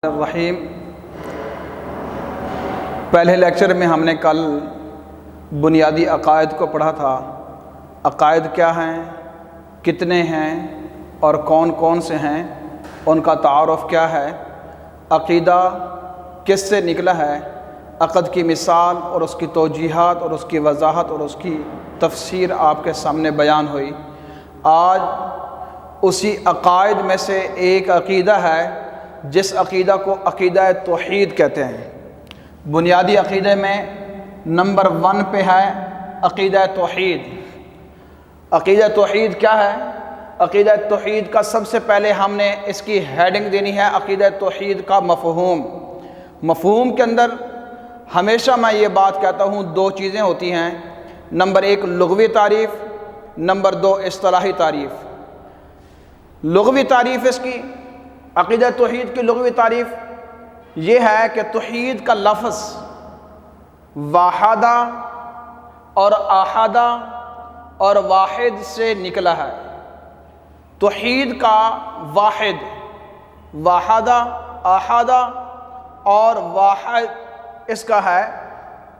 الرحیم۔ پہلے لیکچر میں ہم نے کل بنیادی عقائد کو پڑھا تھا۔ عقائد کیا ہیں، کتنے ہیں اور کون کون سے ہیں، ان کا تعارف کیا ہے، عقیدہ کس سے نکلا ہے، عقد کی مثال اور اس کی توجیحات اور اس کی وضاحت اور اس کی تفسیر آپ کے سامنے بیان ہوئی۔ آج اسی عقائد میں سے ایک عقیدہ ہے جس عقیدہ کو عقیدہ توحید کہتے ہیں۔ بنیادی عقیدے میں نمبر 1 پہ ہے عقیدہ توحید۔ عقیدہ توحید کیا ہے؟ عقیدہ توحید کا سب سے پہلے ہم نے اس کی ہیڈنگ دینی ہے عقیدہ توحید کا مفہوم۔ مفہوم کے اندر ہمیشہ میں یہ بات کہتا ہوں 2 چیزیں ہوتی ہیں، نمبر 1 لغوی تعریف، نمبر 2 اصطلاحی تعریف۔ لغوی تعریف اس کی، عقیدہ توحید کی لغوی تعریف یہ ہے کہ توحید کا لفظ واحدہ اور احدہ اور واحد سے نکلا ہے۔ توحید کا واحد، واحدہ، احدہ اور واحد اس کا ہے،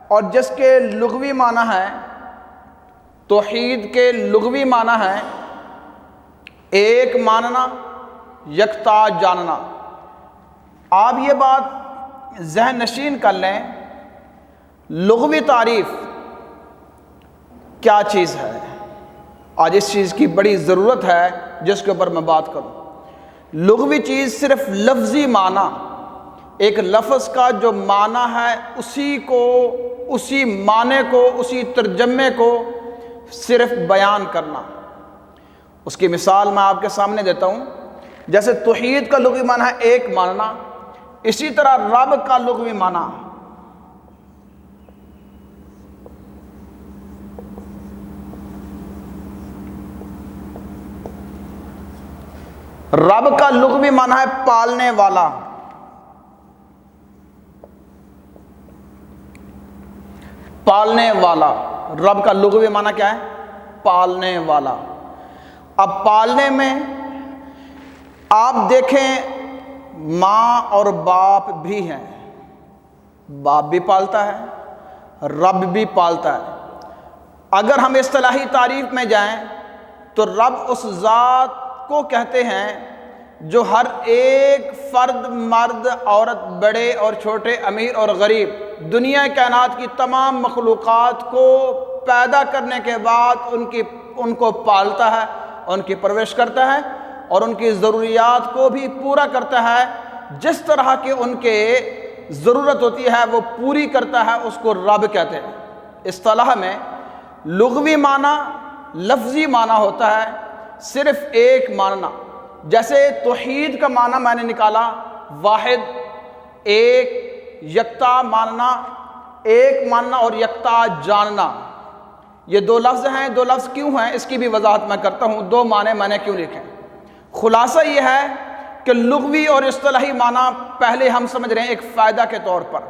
اور جس کے لغوی معنی ہے، توحید کے لغوی معنی ہے ایک ماننا، یکتا جاننا۔ آپ یہ بات ذہن نشین کر لیں، لغوی تعریف کیا چیز ہے؟ آج اس چیز کی بڑی ضرورت ہے جس کے اوپر میں بات کروں۔ لغوی چیز صرف لفظی معنی، ایک لفظ کا جو معنی ہے اسی کو، اسی معنی کو، اسی ترجمے کو صرف بیان کرنا۔ اس کی مثال میں آپ کے سامنے دیتا ہوں۔ جیسے توحید کا لغوی معنی ہے ایک ماننا، اسی طرح رب کا لغوی معنی، رب کا لغوی معنی ہے پالنے والا۔ پالنے والا، رب کا لغوی معنی کیا ہے؟ پالنے والا۔ اب پالنے میں آپ دیکھیں ماں اور باپ بھی ہیں، باپ بھی پالتا ہے، رب بھی پالتا ہے۔ اگر ہم اصطلاحی تعریف میں جائیں تو رب اس ذات کو کہتے ہیں جو ہر ایک فرد، مرد، عورت، بڑے اور چھوٹے، امیر اور غریب، دنیا کائنات کی تمام مخلوقات کو پیدا کرنے کے بعد ان کو پالتا ہے، ان کی پرورش کرتا ہے اور ان کی ضروریات کو بھی پورا کرتا ہے۔ جس طرح کی ان کے ضرورت ہوتی ہے وہ پوری کرتا ہے، اس کو رب کہتے ہیں۔ اصطلاح میں لغوی معنی، لفظی معنی ہوتا ہے صرف ایک ماننا۔ جیسے توحید کا معنی میں نے نکالا واحد، ایک، یکتا ماننا، ایک ماننا اور یکتا جاننا۔ یہ 2 لفظ ہیں۔ 2 لفظ کیوں ہیں اس کی بھی وضاحت میں کرتا ہوں، 2 معنی میں نے کیوں لکھے۔ خلاصہ یہ ہے کہ لغوی اور اصطلاحی معنی پہلے ہم سمجھ رہے ہیں ایک فائدہ کے طور پر۔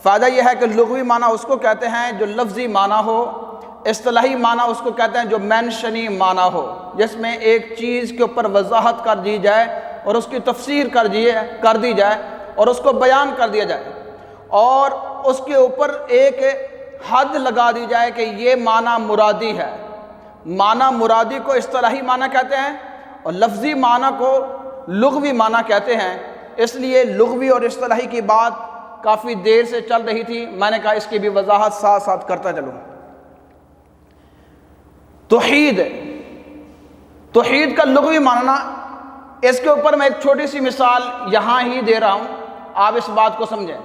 فائدہ یہ ہے کہ لغوی معنی اس کو کہتے ہیں جو لفظی معنی ہو، اصطلاحی معنی اس کو کہتے ہیں جو مینشنی معنی ہو، جس میں ایک چیز کے اوپر وضاحت کر دی جائے اور اس کی تفسیر کر دی جائے اور اس کو بیان کر دیا جائے اور اس کے اوپر ایک حد لگا دی جائے کہ یہ معنی مرادی ہے۔ معنی مرادی کو اصطلاحی معنی کہتے ہیں اور لفظی معنی کو لغوی معنی کہتے ہیں۔ اس لیے لغوی اور اصطلاحی کی بات کافی دیر سے چل رہی تھی، میں نے کہا اس کی بھی وضاحت ساتھ ساتھ کرتا چلوں۔ توحید کا لغوی معنی، اس کے اوپر میں ایک چھوٹی سی مثال یہاں ہی دے رہا ہوں، آپ اس بات کو سمجھیں۔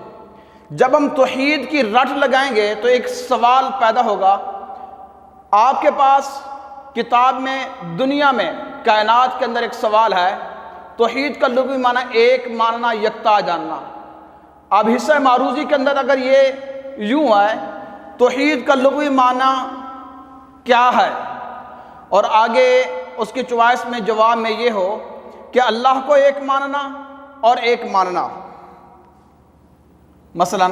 جب ہم توحید کی رٹ لگائیں گے تو ایک سوال پیدا ہوگا۔ آپ کے پاس کتاب میں، دنیا میں، کائنات کے اندر ایک سوال ہے، توحید کا لغوی معنی ایک ماننا، یکتا جاننا۔ اب حصہ معروضی کے اندر اگر یہ یوں ہے توحید کا لغوی معنی کیا ہے، اور آگے اس کی چوائس میں جواب میں یہ ہو کہ اللہ کو ایک ماننا اور ایک ماننا، مثلا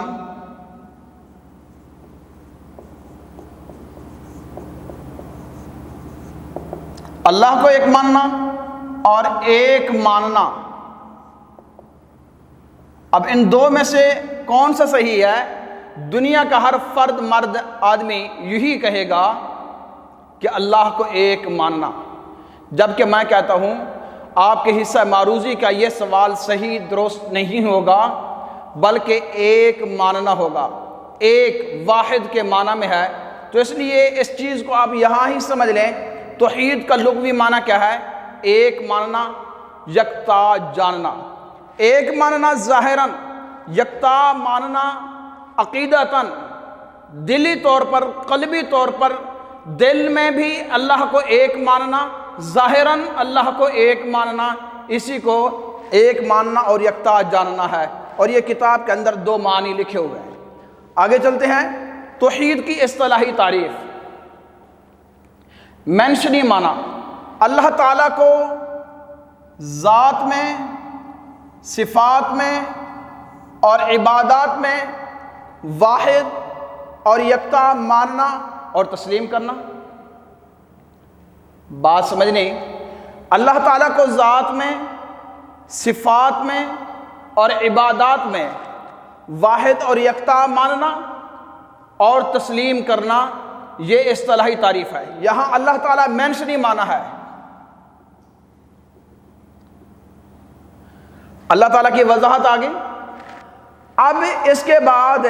اللہ کو ایک ماننا اور ایک ماننا، اب ان دو میں سے کون سا صحیح ہے؟ دنیا کا ہر فرد مرد آدمی یہی کہے گا کہ اللہ کو ایک ماننا، جبکہ میں کہتا ہوں آپ کے حصہ معروضی کا یہ سوال صحیح درست نہیں ہوگا، بلکہ ایک ماننا ہوگا، ایک واحد کے معنی میں ہے۔ تو اس لیے اس چیز کو آپ یہاں ہی سمجھ لیں، توحید کا لغوی معنی کیا ہے؟ ایک ماننا، یکتا جاننا۔ ایک ماننا ظاہراً، یکتا ماننا عقیدتاً، دلی طور پر، قلبی طور پر، دل میں بھی اللہ کو ایک ماننا، ظاہراً اللہ کو ایک ماننا، اسی کو ایک ماننا اور یکتا جاننا ہے۔ اور یہ کتاب کے اندر دو معنی لکھے ہوئے ہیں۔ آگے چلتے ہیں۔ توحید کی اصطلاحی تعریف، منشنی معنی، اللہ تعالیٰ کو ذات میں، صفات میں اور عبادات میں واحد اور یکتا ماننا اور تسلیم کرنا۔ بات سمجھنی، اللہ تعالیٰ کو ذات میں، صفات میں اور عبادات میں واحد اور یکتا ماننا اور تسلیم کرنا، یہ اصطلاحی تعریف ہے۔ یہاں اللہ تعالیٰ منشنی معنی ہے، اللہ تعالیٰ کی وضاحت آگے۔ اب اس کے بعد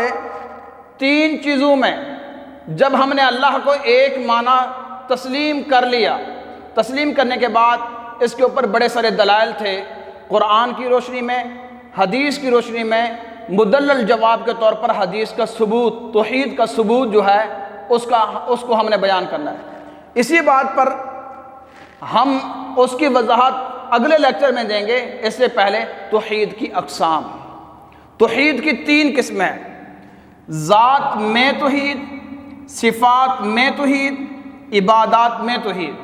تین چیزوں میں جب ہم نے اللہ کو ایک معنی تسلیم کر لیا، تسلیم کرنے کے بعد اس کے اوپر بڑے سارے دلائل تھے، قرآن کی روشنی میں، حدیث کی روشنی میں، مدلل جواب کے طور پر حدیث کا ثبوت، توحید کا ثبوت جو ہے اس کو ہم نے بیان کرنا ہے۔ اسی بات پر ہم اس کی وضاحت اگلے لیکچر میں دیں گے۔ اس سے پہلے توحید کی اقسام، توحید کی تین قسمیں ہیں، ذات میں توحید، صفات میں توحید، عبادات میں توحید۔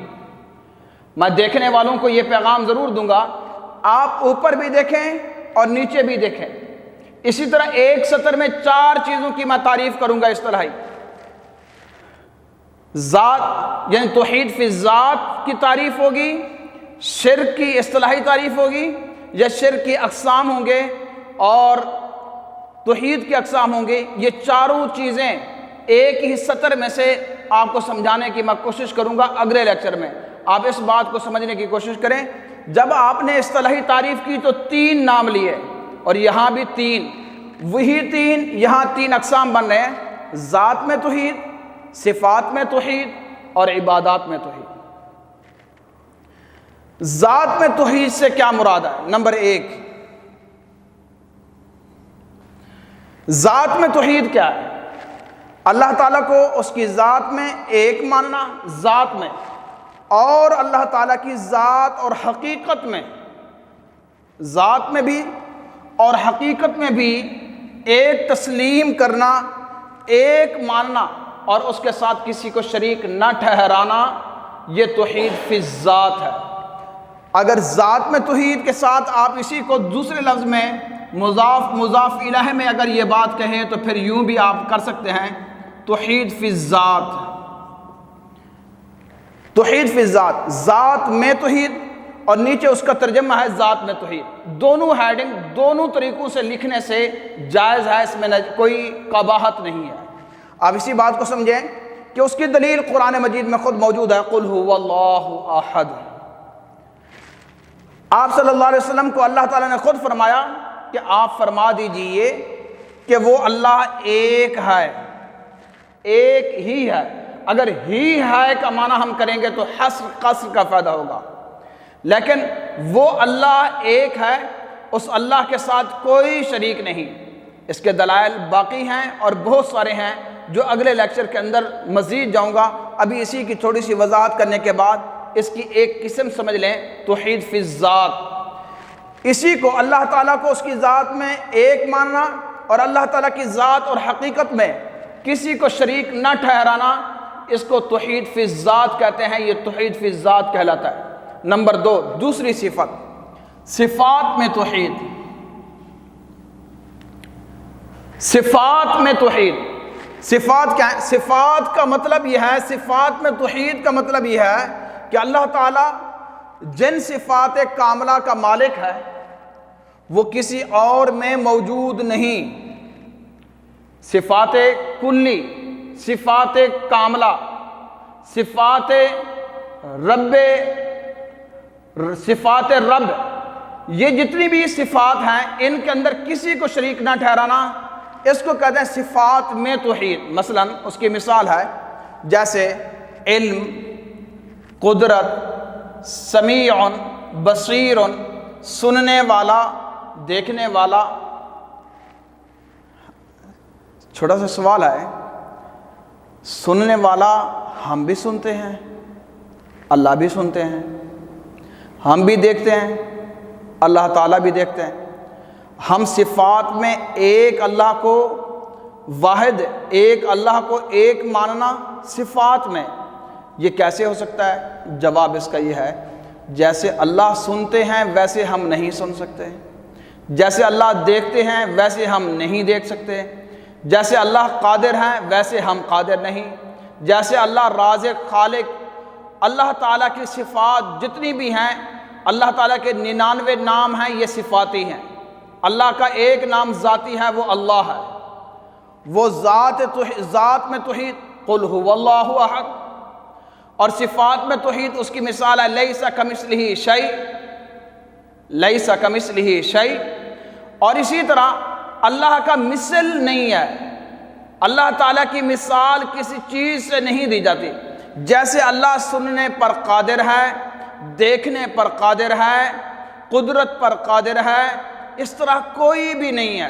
میں دیکھنے والوں کو یہ پیغام ضرور دوں گا، آپ اوپر بھی دیکھیں اور نیچے بھی دیکھیں۔ اسی طرح ایک سطر میں چار چیزوں کی میں تعریف کروں گا اصطلاحی۔ ذات یعنی توحید فی ذات کی تعریف ہوگی، شرک کی اصطلاحی تعریف ہوگی، یا شرک کی اقسام ہوں گے اور توحید کی اقسام ہوں گے۔ یہ چاروں چیزیں ایک ہی سطر میں سے آپ کو سمجھانے کی میں کوشش کروں گا اگلے لیکچر میں۔ آپ اس بات کو سمجھنے کی کوشش کریں، جب آپ نے اصطلاحی تعریف کی تو تین نام لیے، اور یہاں بھی تین، وہی تین، یہاں تین اقسام بن رہے ہیں، ذات میں توحید، صفات میں توحید اور عبادات میں توحید۔ ذات میں توحید سے کیا مراد ہے؟ نمبر ایک، ذات میں توحید کیا ہے؟ اللہ تعالیٰ کو اس کی ذات میں ایک ماننا، ذات میں، اور اللہ تعالیٰ کی ذات اور حقیقت میں، ذات میں بھی اور حقیقت میں بھی ایک تسلیم کرنا، ایک ماننا اور اس کے ساتھ کسی کو شریک نہ ٹھہرانا، یہ توحید فی ذات ہے۔ اگر ذات میں توحید کے ساتھ آپ اسی کو دوسرے لفظ میں مضاف الیہ میں اگر یہ بات کہیں تو پھر یوں بھی آپ کر سکتے ہیں، توحید فی ذات، توحید فی ذات، ذات میں توحید، اور نیچے اس کا ترجمہ ہے ذات میں توحید۔ دونوں ہیڈنگ دونوں طریقوں سے لکھنے سے جائز ہے، اس میں کوئی قباحت نہیں ہے۔ آپ اسی بات کو سمجھیں کہ اس کی دلیل قرآن مجید میں خود موجود ہے، قل هو اللہ احد۔ آپ صلی اللہ علیہ وسلم کو اللہ تعالیٰ نے خود فرمایا کہ آپ فرما دیجئے کہ وہ اللہ ایک ہے، ایک ہی ہے۔ اگر ہی ہے کا معنی ہم کریں گے تو حصر قصر کا فائدہ ہوگا، لیکن وہ اللہ ایک ہے، اس اللہ کے ساتھ کوئی شریک نہیں۔ اس کے دلائل باقی ہیں اور بہت سارے ہیں جو اگلے لیکچر کے اندر مزید جاؤں گا۔ ابھی اسی کی تھوڑی سی وضاحت کرنے کے بعد اس کی ایک قسم سمجھ لیں، توحید فی ذات۔ اسی کو اللہ تعالیٰ کو اس کی ذات میں ایک ماننا اور اللہ تعالیٰ کی ذات اور حقیقت میں کسی کو شریک نہ ٹھہرانا، اس کو توحید فی ذات کہتے ہیں، یہ توحید فی ذات کہلاتا ہے۔ نمبر دو، دوسری صفت، صفات میں توحید۔ صفات میں توحید، صفات کیا ہے؟ صفات کا مطلب یہ ہے، صفات میں توحید کا مطلب یہ ہے کہ اللہ تعالیٰ جن صفات کاملہ کا مالک ہے وہ کسی اور میں موجود نہیں۔ صفات کلی، صفات کاملہ، صفات رب، یہ جتنی بھی صفات ہیں ان کے اندر کسی کو شریک نہ ٹھہرانا، اس کو کہتے ہیں صفات میں توحید۔ مثلا اس کی مثال ہے جیسے علم، قدرت، سمیع، بصیر، سننے والا، دیکھنے والا۔ چھوٹا سا سوال ہے، سننے والا ہم بھی سنتے ہیں، اللہ بھی سنتے ہیں، ہم بھی دیکھتے ہیں، اللہ تعالیٰ بھی دیکھتے ہیں۔ ہم صفات میں ایک اللہ کو واحد، ایک اللہ کو ایک ماننا صفات میں، یہ کیسے ہو سکتا ہے؟ جواب اس کا یہ ہے، جیسے اللہ سنتے ہیں ویسے ہم نہیں سن سکتے، جیسے اللہ دیکھتے ہیں ویسے ہم نہیں دیکھ سکتے، جیسے اللہ قادر ہیں ویسے ہم قادر نہیں، جیسے اللہ رازق، خالق، اللہ تعالیٰ کی صفات جتنی بھی ہیں، اللہ تعالیٰ کے 99 نام ہیں، یہ صفاتی ہیں۔ اللہ کا ایک نام ذاتی ہے، وہ اللہ ہے، وہ ذات میں توحید، قل هو اللہ احد، اور صفات میں توحید اس کی مثال ہے لیس کمثلہ شیء، لیس کمثلہ شیء۔ اور اسی طرح اللہ کا مثل نہیں ہے، اللہ تعالیٰ کی مثال کسی چیز سے نہیں دی جاتی۔ جیسے اللہ سننے پر قادر ہے، دیکھنے پر قادر ہے، قدرت پر قادر ہے، اس طرح کوئی بھی نہیں ہے۔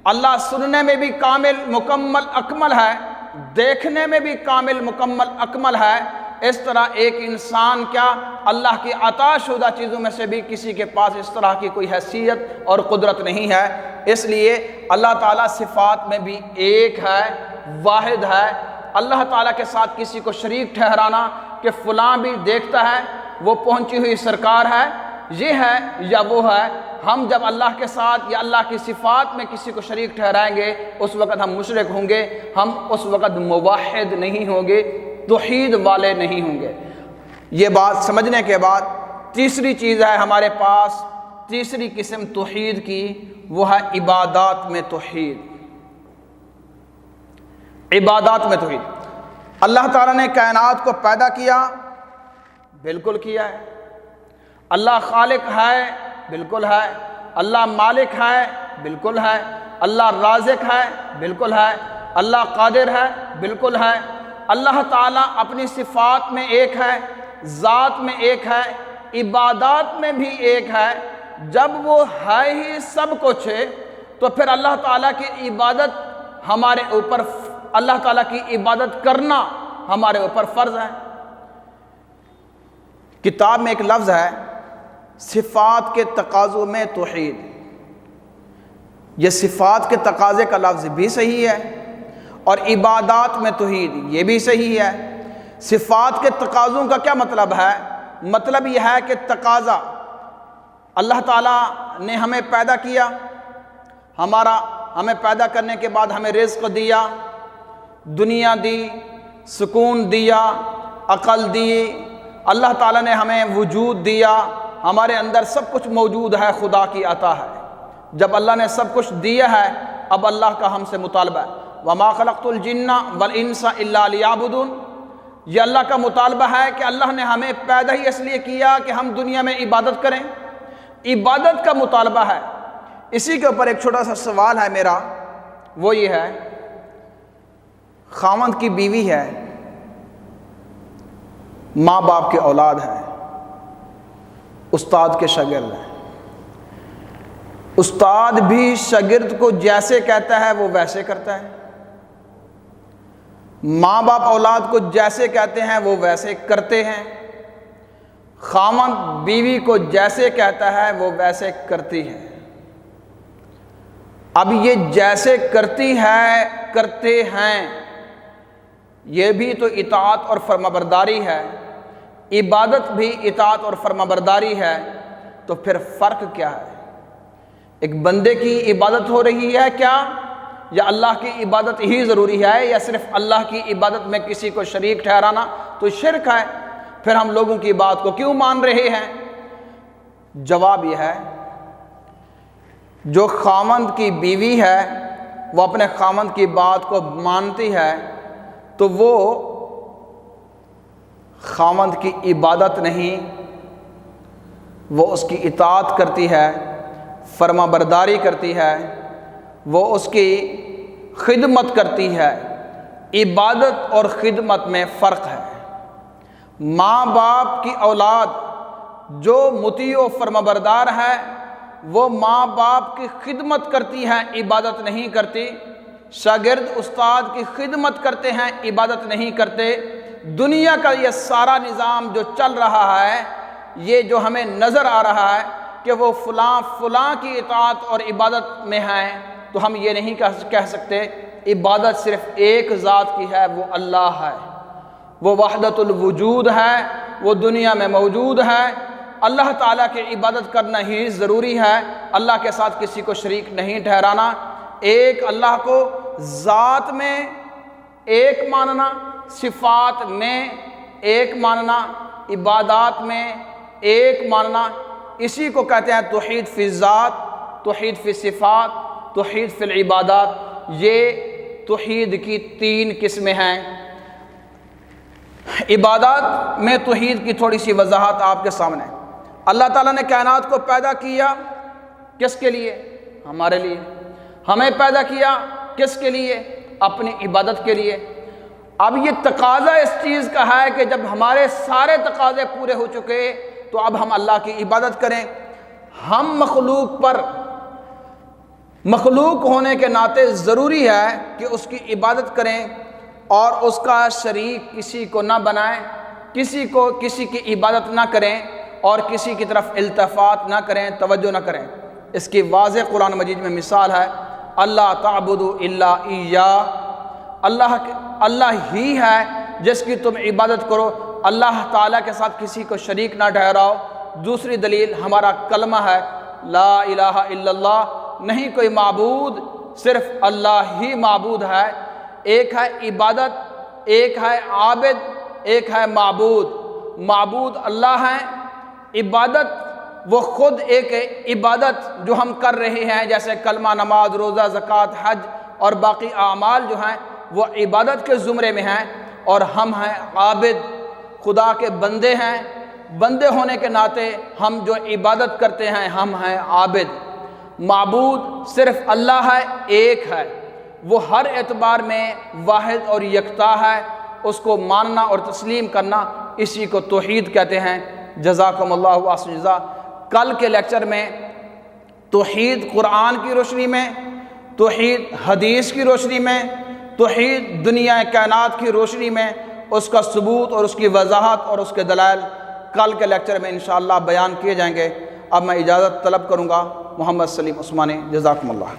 اللہ سننے میں بھی کامل، مکمل، اکمل ہے، دیکھنے میں بھی کامل، مکمل، اکمل ہے۔ اس طرح ایک انسان کیا، اللہ کی عطا شدہ چیزوں میں سے بھی کسی کے پاس اس طرح کی کوئی حیثیت اور قدرت نہیں ہے۔ اس لیے اللہ تعالیٰ صفات میں بھی ایک ہے، واحد ہے۔ اللہ تعالیٰ کے ساتھ کسی کو شریک ٹھہرانا کہ فلاں بھی دیکھتا ہے، وہ پہنچی ہوئی سرکار ہے، یہ ہے یا وہ ہے، ہم جب اللہ کے ساتھ یا اللہ کی صفات میں کسی کو شریک ٹھہرائیں گے اس وقت ہم مشرک ہوں گے، ہم اس وقت موحد نہیں ہوں گے، توحید والے نہیں ہوں گے۔ یہ بات سمجھنے کے بعد تیسری چیز ہے ہمارے پاس، تیسری قسم توحید کی، وہ ہے عبادات میں توحید۔ عبادات میں توحید۔ اللہ تعالیٰ نے کائنات کو پیدا کیا، بالکل کیا ہے۔ اللہ خالق ہے، بالکل ہے۔ اللہ مالک ہے، بالکل ہے۔ اللہ رازق ہے، بالکل ہے۔ اللہ قادر ہے، بالکل ہے۔ اللہ تعالیٰ اپنی صفات میں ایک ہے، ذات میں ایک ہے، عبادات میں بھی ایک ہے۔ جب وہ ہے ہی سب کچھ تو پھر اللہ تعالیٰ کی عبادت ہمارے اوپر، اللہ تعالیٰ کی عبادت کرنا ہمارے اوپر فرض ہے۔ کتاب میں ایک لفظ ہے صفات کے تقاضوں میں توحید، یہ صفات کے تقاضے کا لفظ بھی صحیح ہے، اور عبادات میں توحید یہ بھی صحیح ہے۔ صفات کے تقاضوں کا کیا مطلب ہے؟ مطلب یہ ہے کہ تقاضا، اللہ تعالیٰ نے ہمیں پیدا کیا، ہمیں پیدا کرنے کے بعد ہمیں رزق دیا، دنیا دی، سکون دیا، عقل دی، اللہ تعالیٰ نے ہمیں وجود دیا، ہمارے اندر سب کچھ موجود ہے، خدا کی عطا ہے۔ جب اللہ نے سب کچھ دیا ہے، اب اللہ کا ہم سے مطالبہ ہے وَمَا خَلَقْتُ الْجِنَّ وَالْإِنسَ إِلَّا لِيَعْبُدُونَ، یہ اللہ کا مطالبہ ہے کہ اللہ نے ہمیں پیدا ہی اس لیے کیا کہ ہم دنیا میں عبادت کریں، عبادت کا مطالبہ ہے۔ اسی کے اوپر ایک چھوٹا سا سوال ہے میرا، وہ یہ ہے، خاوند کی بیوی ہے، ماں باپ کے اولاد ہے، استاد کے شاگرد ہیں، استاد بھی شاگرد کو جیسے کہتا ہے وہ ویسے کرتا ہے، ماں باپ اولاد کو جیسے کہتے ہیں وہ ویسے کرتے ہیں، خاوند بیوی کو جیسے کہتا ہے وہ ویسے کرتی ہے۔ اب یہ جیسے کرتی ہے، کرتے ہیں، یہ بھی تو اطاعت اور فرمانبرداری ہے، عبادت بھی اطاعت اور فرمانبرداری ہے، تو پھر فرق کیا ہے؟ ایک بندے کی عبادت ہو رہی ہے کیا، یا اللہ کی عبادت ہی ضروری ہے، یا صرف اللہ کی عبادت میں کسی کو شریک ٹھہرانا تو شرک ہے؟ پھر ہم لوگوں کی بات کو کیوں مان رہے ہیں؟ جواب یہ ہے جو خاوند کی بیوی ہے وہ اپنے خاوند کی بات کو مانتی ہے تو وہ خاوند کی عبادت نہیں، وہ اس کی اطاعت کرتی ہے، فرما برداری کرتی ہے، وہ اس کی خدمت کرتی ہے۔ عبادت اور خدمت میں فرق ہے۔ ماں باپ کی اولاد جو مطیع و فرما بردار ہے وہ ماں باپ کی خدمت کرتی ہے، عبادت نہیں کرتی۔ شاگرد استاد کی خدمت کرتے ہیں، عبادت نہیں کرتے۔ دنیا کا یہ سارا نظام جو چل رہا ہے، یہ جو ہمیں نظر آ رہا ہے کہ وہ فلاں کی اطاعت اور عبادت میں ہیں، تو ہم یہ نہیں کہہ سکتے عبادت صرف ایک ذات کی ہے، وہ اللہ ہے، وہ وحدت الوجود ہے، وہ دنیا میں موجود ہے۔ اللہ تعالیٰ کی عبادت کرنا ہی ضروری ہے، اللہ کے ساتھ کسی کو شریک نہیں ٹھہرانا۔ ایک اللہ کو ذات میں ایک ماننا، صفات میں ایک ماننا، عبادات میں ایک ماننا، اسی کو کہتے ہیں توحید فی الذات، توحید فی الصفات، توحید فی العبادات۔ یہ توحید کی 3 قسمیں ہیں۔ عبادات میں توحید کی تھوڑی سی وضاحت آپ کے سامنے۔ اللہ تعالیٰ نے کائنات کو پیدا کیا کس کے لیے؟ ہمارے لیے۔ ہمیں پیدا کیا کس کے لیے؟ اپنی عبادت کے لیے۔ اب یہ تقاضا اس چیز کا ہے کہ جب ہمارے سارے تقاضے پورے ہو چکے تو اب ہم اللہ کی عبادت کریں۔ ہم مخلوق ہونے کے ناطے ضروری ہے کہ اس کی عبادت کریں اور اس کا شریک کسی کو نہ بنائیں، کسی کی عبادت نہ کریں اور کسی کی طرف التفات نہ کریں، توجہ نہ کریں۔ اس کی واضح قرآن مجید میں مثال ہے، اللہ تعبدوا الا ایاہ، اللہ ہی ہے جس کی تم عبادت کرو، اللہ تعالیٰ کے ساتھ کسی کو شریک نہ ٹھہراؤ۔ دوسری دلیل ہمارا کلمہ ہے، لا الہ الا اللہ، نہیں کوئی معبود، صرف اللہ ہی معبود ہے۔ ایک ہے عبادت، ایک ہے عابد، ایک ہے معبود۔ معبود اللہ ہے، عبادت وہ خود ایک عبادت جو ہم کر رہے ہیں، جیسے کلمہ، نماز، روزہ، زکوٰۃ، حج اور باقی اعمال جو ہیں وہ عبادت کے زمرے میں ہیں، اور ہم ہیں عابد، خدا کے بندے ہیں۔ بندے ہونے کے ناطے ہم جو عبادت کرتے ہیں ہم ہیں عابد۔ معبود صرف اللہ ہے، ایک ہے، وہ ہر اعتبار میں واحد اور یکتا ہے، اس کو ماننا اور تسلیم کرنا، اسی کو توحید کہتے ہیں۔ جزاکم اللہ احسن الجزا۔ کل کے لیکچر میں توحید قرآن کی روشنی میں، توحید حدیث کی روشنی میں، توحید دنیا کائنات کی روشنی میں اس کا ثبوت اور اس کی وضاحت اور اس کے دلائل کل کے لیکچر میں انشاءاللہ بیان کیے جائیں گے۔ اب میں اجازت طلب کروں گا۔ محمد سلیم عثمانی، جزاکم اللہ۔